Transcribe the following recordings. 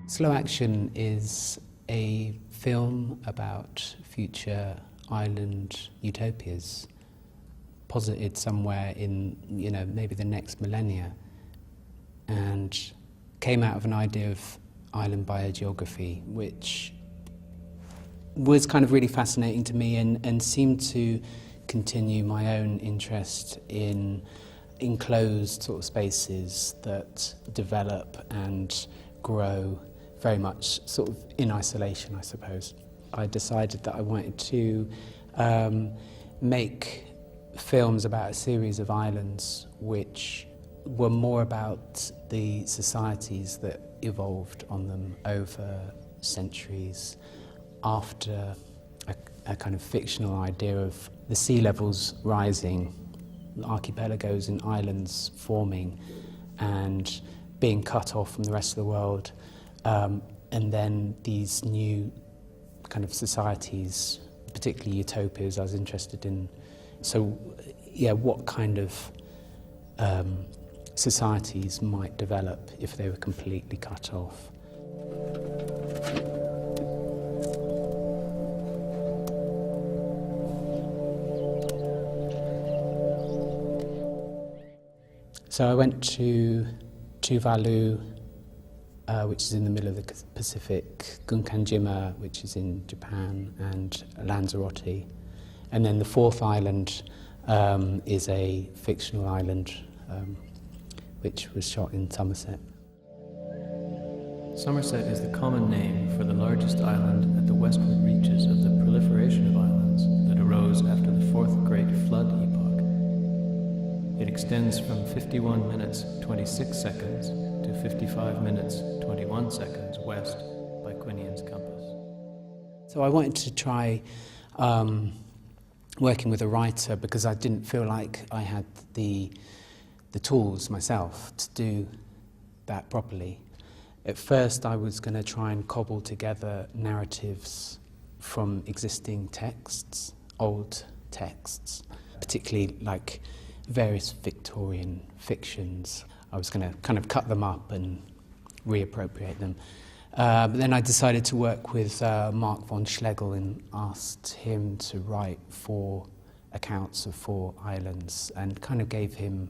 Slow Action is a film about future island utopias, posited somewhere in, maybe the next millennia, and came out of an idea of island biogeography, which was kind of really fascinating to me and seemed to continue my own interest in enclosed sort of spaces that develop and grow very much sort of in isolation, I suppose. I decided that I wanted to make films about a series of islands which were more about the societies that evolved on them over centuries after a kind of fictional idea of the sea levels rising, archipelagos and islands forming and being cut off from the rest of the world, and then these new kind of societies, particularly utopias, I was interested in. So, yeah, what kind of societies might develop if they were completely cut off? So I went to Tuvalu, which is in the middle of the Pacific, Gunkanjima, which is in Japan, and Lanzarote. And then the fourth island is a fictional island which was shot in Somerset. Somerset is the common name for the largest island at the westward reaches of the proliferation of islands that arose after the Fourth Great Flood epoch. It extends from 51 minutes 26 seconds to 55 minutes 21 seconds west by Quinian's compass. So I wanted to try working with a writer because I didn't feel like I had the tools myself to do that properly. At first I was going to try and cobble together narratives from existing texts, old texts, particularly like various Victorian fictions. I was going to kind of cut them up and reappropriate them. But then I decided to work with Mark von Schlegel and asked him to write 4 accounts of 4 islands and kind of gave him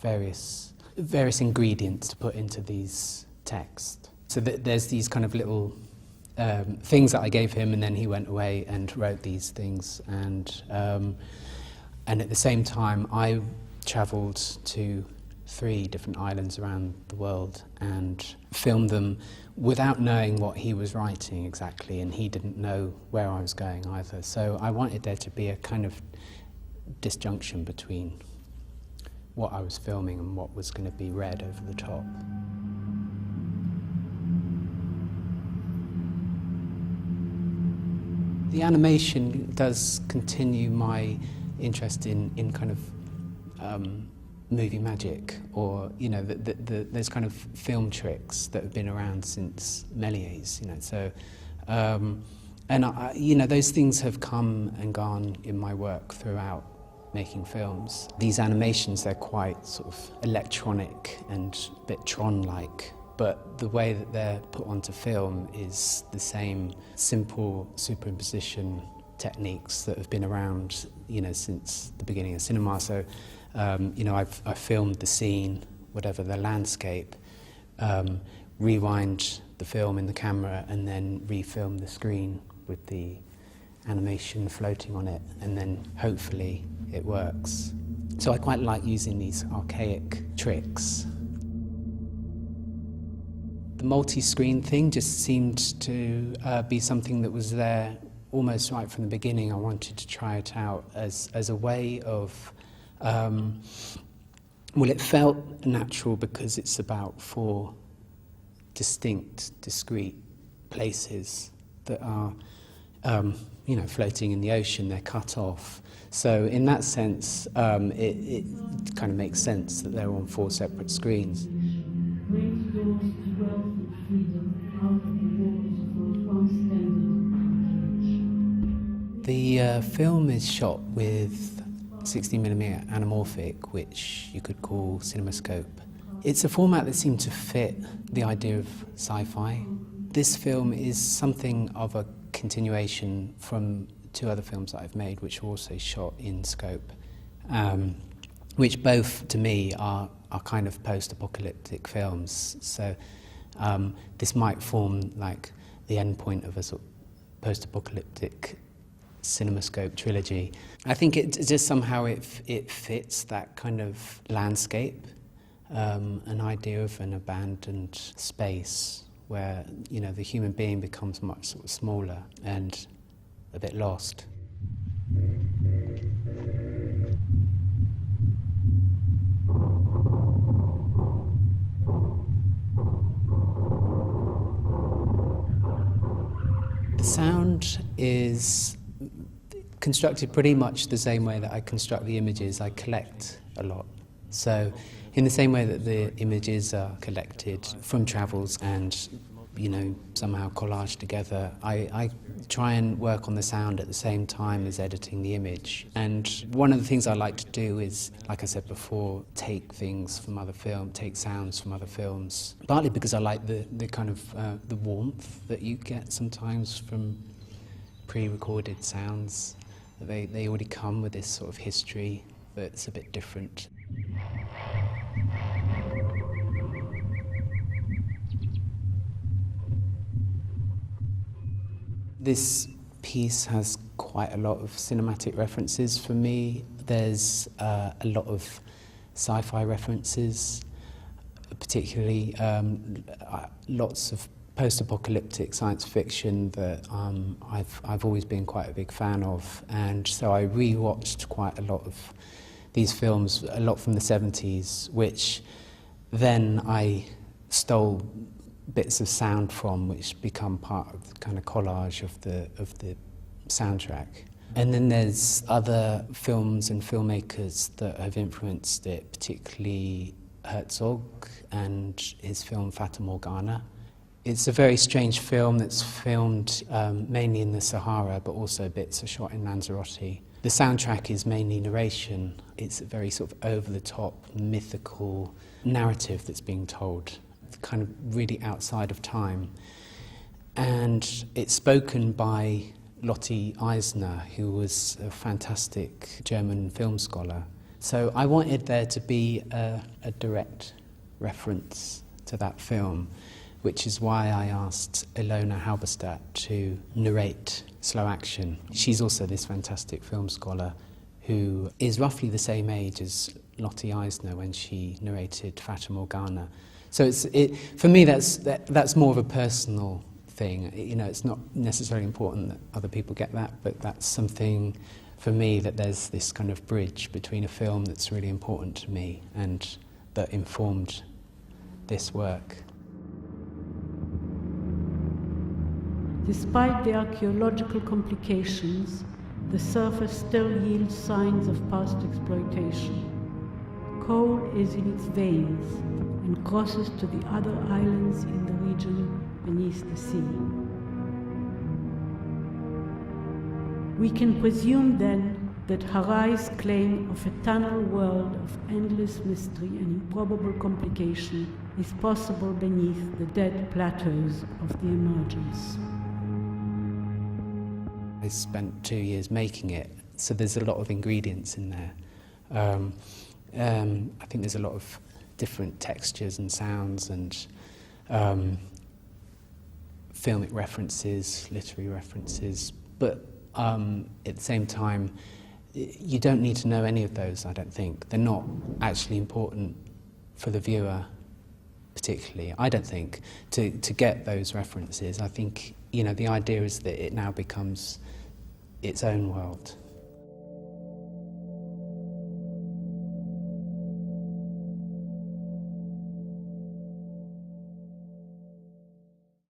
various ingredients to put into these texts. So there's these kind of little things that I gave him, and then he went away and wrote these things. And at the same time, I travelled to 3 different islands around the world and filmed them without knowing what he was writing exactly, and he didn't know where I was going either. So I wanted there to be a kind of disjunction between what I was filming and what was going to be read over the top. The animation does continue my interest in kind of movie magic, or there's kind of film tricks that have been around since Méliès, So, and those things have come and gone in my work throughout making films. These animations, they're quite sort of electronic and a bit Tron-like, but the way that they're put onto film is the same simple superimposition techniques that have been around, since the beginning of cinema. So, I've filmed the scene, whatever the landscape, rewind the film in the camera, and then refilm the screen with the animation floating on it, and then hopefully it works. So I quite like using these archaic tricks. The multi-screen thing just seemed to be something that was there almost right from the beginning. I wanted to try it out as a way of, it felt natural because it's about 4 distinct, discrete places that are, floating in the ocean. They're cut off. So in that sense, it kind of makes sense that they're on 4 separate screens. The film is shot with 16mm anamorphic, which you could call CinemaScope. It's a format that seemed to fit the idea of sci-fi This film is something of a continuation from two other films that I've made, which were also shot in scope, which both, to me, are kind of post-apocalyptic films. So this might form like the end point of a sort of post-apocalyptic CinemaScope trilogy. I think it just somehow it fits that kind of landscape, an idea of an abandoned space where, you know, the human being becomes much sort of smaller and a bit lost. The sound is constructed pretty much the same way that I construct the images. I collect a lot. So in the same way that the images are collected from travels and, you know, somehow collaged together, I try and work on the sound at the same time as editing the image. And one of the things I like to do is, like I said before, take things from other films, take sounds from other films, partly because I like the kind of the warmth that you get sometimes from pre-recorded sounds. They already come with this sort of history that's a bit different. This piece has quite a lot of cinematic references for me. There's a lot of sci-fi references, particularly lots of post-apocalyptic science fiction that I've always been quite a big fan of, and so I re-watched quite a lot of these films, a lot from the 70s, which then I stole bits of sound from, which become part of the kind of collage of the soundtrack. And then there's other films and filmmakers that have influenced it, particularly Herzog and his film Fata Morgana. It's a very strange film that's filmed mainly in the Sahara, but also bits are shot in Lanzarote. The soundtrack is mainly narration. It's a very sort of over-the-top, mythical narrative that's being told, kind of really outside of time. And it's spoken by Lotte Eisner, who was a fantastic German film scholar. So I wanted there to be a direct reference to that film, which is why I asked Ilona Halberstadt to narrate Slow Action. She's also this fantastic film scholar who is roughly the same age as Lotte Eisner when she narrated Fata Morgana. So for me, that's more of a personal thing. You know, it's not necessarily important that other people get that, but that's something for me, that there's this kind of bridge between a film that's really important to me and that informed this work. Despite the archaeological complications, the surface still yields signs of past exploitation. Coal is in its veins and crosses to the other islands in the region beneath the sea. We can presume then that Harai's claim of a tunnel world of endless mystery and improbable complication is possible beneath the dead plateaus of the emergence. I spent 2 years making it, so there's a lot of ingredients in there. I think there's a lot of different textures and sounds and filmic references, literary references, but at the same time, you don't need to know any of those, I don't think. They're not actually important for the viewer, particularly, I don't think, to get those references. I think, you know, the idea is that it now becomes its own world.